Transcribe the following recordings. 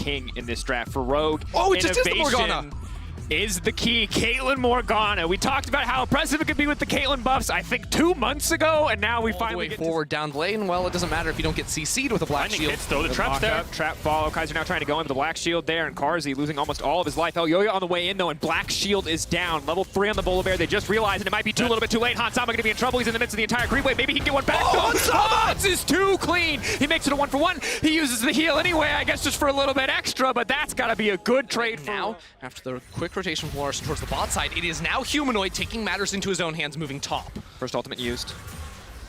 king in this draft. For Rogue, oh, it just is the Morgana. Is the key. Caitlyn Morgana. We talked about how impressive it could be with the Caitlyn buffs, I think 2 months ago, and now we finally get forward down the lane. Well, it doesn't matter if you don't get CC'd with a black shield. Hits, though. The trap's there. Trap follow. KaiSser now trying to go in with the black shield there, and KaiSser losing almost all of his life. Yo-Yo on the way in, though, and black shield is down. Level 3 on the Bull Bear. They just realized, and it might be a little bit too late. Hansama going to be in trouble. He's in the midst of the entire creep wave. Maybe he can get one back. Oh, Hansama is too clean. He makes it a 1-for-1. He uses the heal anyway, I guess just for a little bit extra, but that's got to be a good trade for now. After the quick rotation from Larson towards the bot side, it is now Humanoid taking matters into his own hands, moving top. First ultimate used.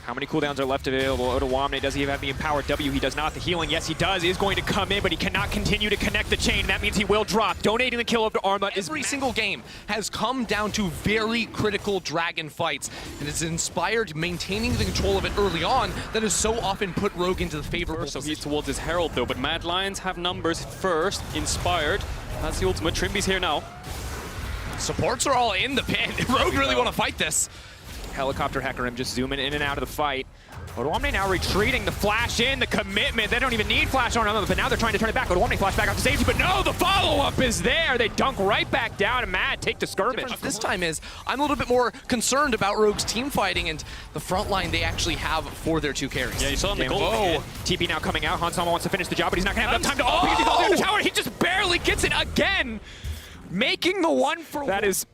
How many cooldowns are left available? Ottawamne, does he have the empowered W? He does not. The healing, yes he does, is going to come in, but he cannot continue to connect the chain. That means he will drop. Donating the kill over to Arma is... Every single game has come down to very critical dragon fights, and it's inspired maintaining the control of it early on that has so often put Rogue into the favorable So position. he's towards his Herald, though, but Mad Lions have numbers first. Inspired has the ultimate. Trimby's here now. Supports are all in the pin. Rogue really want to fight this. Helicopter Hacker him just zooming in and out of the fight. Ottawamne now retreating, the flash in, the commitment. They don't even need flash on them, but now they're trying to turn it back. Ottawamne flash back out to safety, but no, the follow-up is there. They dunk right back down, and Mad take the skirmish. This time is, I'm a little bit more concerned about Rogue's team fighting and the front line they actually have for their 2 carries. Yeah, you saw him the goal. Whoa. TP now coming out. Hansama wants to finish the job, but he's not going to have enough time to ult because he's all in the tower. He just barely gets it again, making the 1-for-1. That is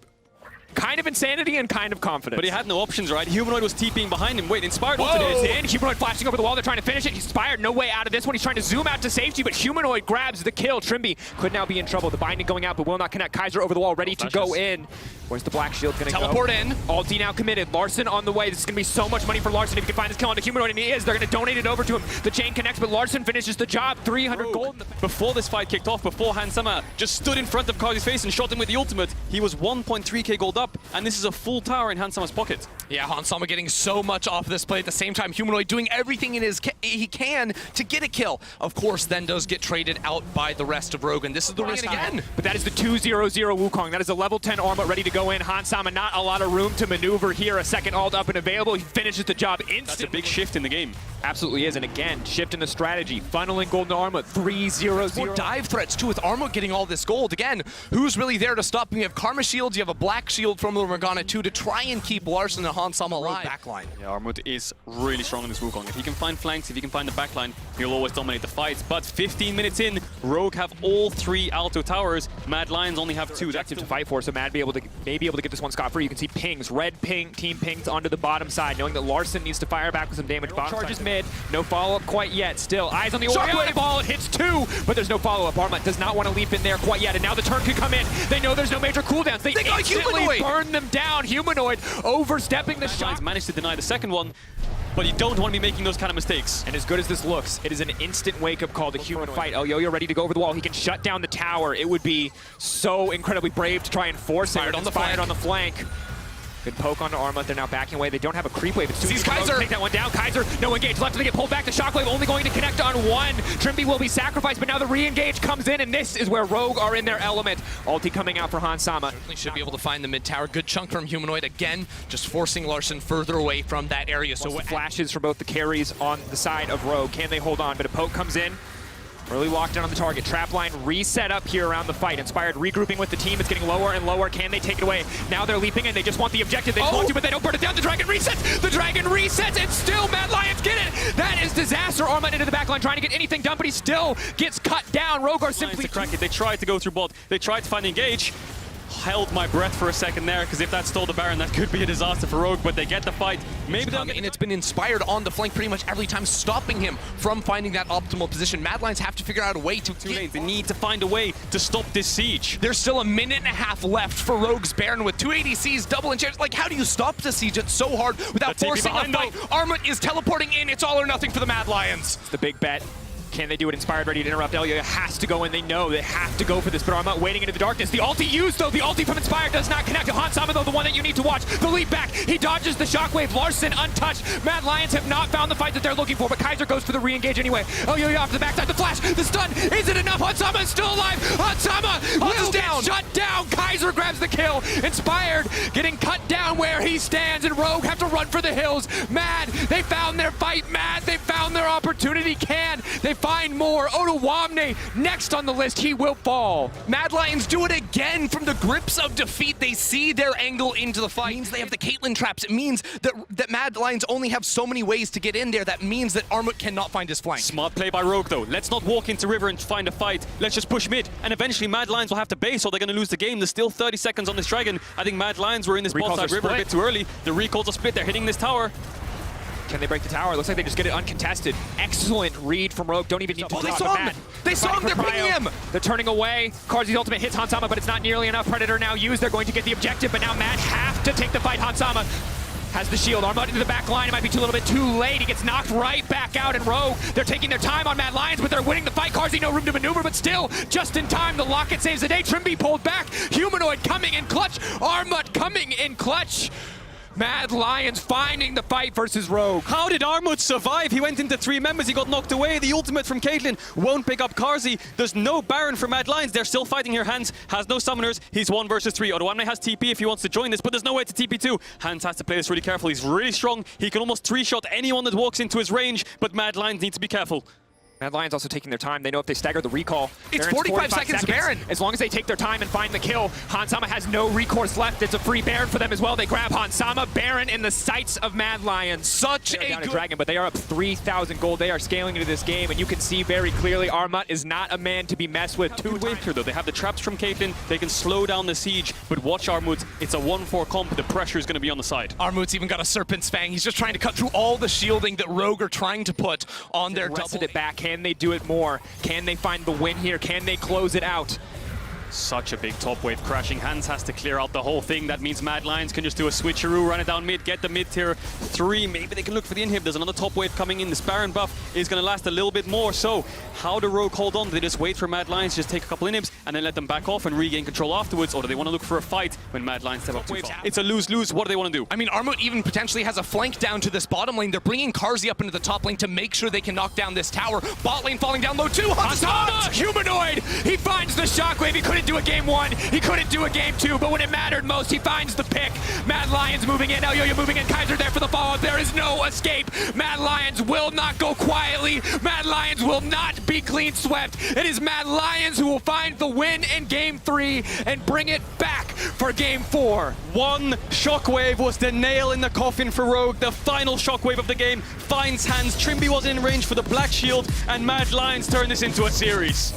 kind of insanity and kind of confidence. But he had no options, right? Humanoid was TPing behind him. Wait, Inspired ulted is in. Humanoid flashing over the wall. They're trying to finish it. Inspired, no way out of this one. He's trying to zoom out to safety, but Humanoid grabs the kill. Trimby could now be in trouble. The binding going out, but will not connect. KaiSser over the wall, ready to go in. Where's the black shield going to go? Teleport in. Ulti now committed. Larson on the way. This is going to be so much money for Larson if he can find this kill on the Humanoid, and he is. They're going to donate it over to him. The chain connects, but Larson finishes the job. 300 gold. Before this fight kicked off, before Hansama just stood in front of KaiSser's face and shot him with the ultimate, he was 1.3k gold up, and this is a full tower in Hansama's pocket. Yeah, Hansama getting so much off of this play at the same time. Humanoid doing everything in he can to get a kill. Of course, then does get traded out by the rest of Rogue, and this is the risk again. But that is the 2-0-0 Wukong. That is a level 10 Arma ready to go in. Hansama not a lot of room to maneuver here. A second ult up and available. He finishes the job instantly. That's a big shift in the game. Absolutely is, and again, shift in the strategy. Funneling gold to Arma, 3-0-0. More dive threats too with Arma getting all this gold. Again, who's really there to stop him? You have Karma shields, you have a black shield from the Morgana too to try and keep Larson and Hansama alive. Backline. Yeah, Armut is really strong in this Wukong. If he can find flanks, if he can find the backline, he'll always dominate the fights. But 15 minutes in, Rogue have all 3 Alto towers. Mad Lions only have 2. That's to fight for, so Mad may be able to get this one scot-free. You can see pings, red ping, team pings onto the bottom side, knowing that Larson needs to fire back with some damage. Bottom charges mid, no follow-up quite yet. Still, eyes on the Shockwave ball, it hits 2, but there's no follow-up. Arma does not want to leap in there quite yet, and now the turn can come in. They know there's no major cooldowns. They instantly burn them down. Humanoid overstepping the shot. Managed to deny the second one, but you don't want to be making those kind of mistakes. And as good as this looks, it is an instant wake-up call to Humanoid fight. El Yo-Yo ready to go over the wall. He can shut down the tower. It would be so incredibly brave to try and force it. Inspired on the flank. Good poke onto Arma. They're now backing away. They don't have a creep wave. It's too easy. KaiSser take that one down. KaiSser, no engage left. They get pulled back. The shockwave only going to connect on one. Trimby will be sacrificed, but now the re-engage comes in, and this is where Rogue are in their element. Ulti coming out for Hansama. Certainly should be able to find the mid tower. Good chunk from Humanoid again, just forcing Larson further away from that area. So flashes for both the carries on the side of Rogue. Can they hold on? But a poke comes in. Really locked in on the target. Trapline reset up here around the fight. Inspired regrouping with the team. It's getting lower and lower. Can they take it away? Now they're leaping in. They just want the objective. They want to, but they don't burn it down. The dragon resets. The dragon resets, and still Mad Lions get it. That is disaster. Arma into the backline trying to get anything done, but he still gets cut down. Rogue are simply... crack it. They tried to go through bot. They tried to find engage. Held my breath for a second there, because if that stole the Baron, that could be a disaster for Rogue, but they get the fight. Maybe they'll get... And it's been Inspired on the flank pretty much every time, stopping him from finding that optimal position. Mad Lions have to figure out a way to... Too late. They need to find a way to stop this siege. There's still a minute and a half left for Rogue's Baron with 2 ADCs, double enchants. Like, how do you stop the siege? It's so hard without forcing a fight. Armut is teleporting in. It's all or nothing for the Mad Lions. It's the big bet. Can they do it? Inspired, ready to interrupt. El Yo-Yo has to go in. They know they have to go for this, but Arma waiting into the darkness. The ulti used, though. The ulti from Inspired does not connect to Hansama, though, the one that you need to watch. The lead back. He dodges the shockwave. Larson untouched. Mad Lions have not found the fight that they're looking for, but KaiSser goes for the re-engage anyway. El Yo-Yo off to the backside. The flash. The stun. Is it enough? Hansama is still alive. Hansama will get shut down. KaiSser grabs the kill. Inspired getting cut down where he stands, and Rogue have to run for the hills. Mad, they found their fight. Mad, they found their opportunity. Can they find more. Otawamne next on the list, he will fall. Mad Lions do it again from the grips of defeat. They see their angle into the fight. It means they have the Caitlyn traps. It means that Mad Lions only have so many ways to get in there. That means that Armut cannot find his flank. Smart play by Rogue though. Let's not walk into River and find a fight. Let's just push mid. And eventually Mad Lions will have to base or they're going to lose the game. There's still 30 seconds on this Dragon. I think Mad Lions were in this bot side River a bit too early. The recalls are split. They're hitting this tower. Can they break the tower? Looks like they just get it uncontested. Excellent read from Rogue. Don't even need to they saw him! They saw him! They're pinging him! They're turning away. Karzi's ultimate hits Hansama, but it's not nearly enough. Predator now used. They're going to get the objective, but now Mad have to take the fight. Hansama has the shield. Armut into the back line. It might be a little bit too late. He gets knocked right back out, and Rogue, they're taking their time on Mad Lions, but they're winning the fight. Karzi, no room to maneuver, but still, just in time, the Locket saves the day. Trimby pulled back. Humanoid coming in clutch. Armut coming in clutch. Mad Lions finding the fight versus Rogue. How did Armut survive? He went into 3 members, he got knocked away. The ultimate from Caitlyn won't pick up Karzi. There's no Baron for Mad Lions. They're still fighting here. Hans has no summoners. He's 1 versus 3. Otawamne has TP if he wants to join this, but there's no way to TP too. Hans has to play this really careful. He's really strong. He can almost 3-shot anyone that walks into his range, but Mad Lions need to be careful. Mad Lions also taking their time. They know if they stagger the recall, it's 45 seconds to Baron. As long as they take their time and find the kill, Hansama has no recourse left. It's a free Baron for them as well. They grab Hansama. Baron in the sights of Mad Lions. Such a down good Dragon, but they are up 3,000 gold. They are scaling into this game, and you can see very clearly Armut is not a man to be messed with. Two wave here though. They have the traps from Caitlyn. They can slow down the siege, but watch Armut. It's a 1-4 comp. The pressure is going to be on the side. Armut's even got a Serpent's Fang. He's just trying to cut through all the shielding that Rogue are trying to put on their double. It back. Can they do it more? Can they find the win here? Can they close it out? Such a big top wave crashing. Hans has to clear out the whole thing. That means Mad Lions can just do a switcheroo, run it down mid, get the mid tier 3. Maybe they can look for the inhib. There's another top wave coming in. This Baron buff is going to last a little bit more. So how do Rogue hold on? Do they just wait for Mad Lions, just take a couple inhibs and then let them back off and regain control afterwards? Or do they want to look for a fight when Mad Lions step up too far? It's a lose-lose. What do they want to do? I mean, Armut even potentially has a flank down to this bottom lane. They're bringing Karzi up into the top lane to make sure they can knock down this tower. Bot lane falling down low too. Hansama! Humanoid! He finds the shockwave. He couldn't do a game 1. He couldn't do a game 2, but when it mattered most, he finds the pick. Mad Lions moving in. Elyoya moving in. KaiSser there for the follow-up. There is no escape. Mad Lions will not go quietly. Mad Lions will not be clean swept. It is Mad Lions who will find the win in game 3 and bring it back for game 4. One shockwave was the nail in the coffin for Rogue. The final shockwave of the game finds Hans. Trimby was in range for the black shield, and Mad Lions turn this into a series.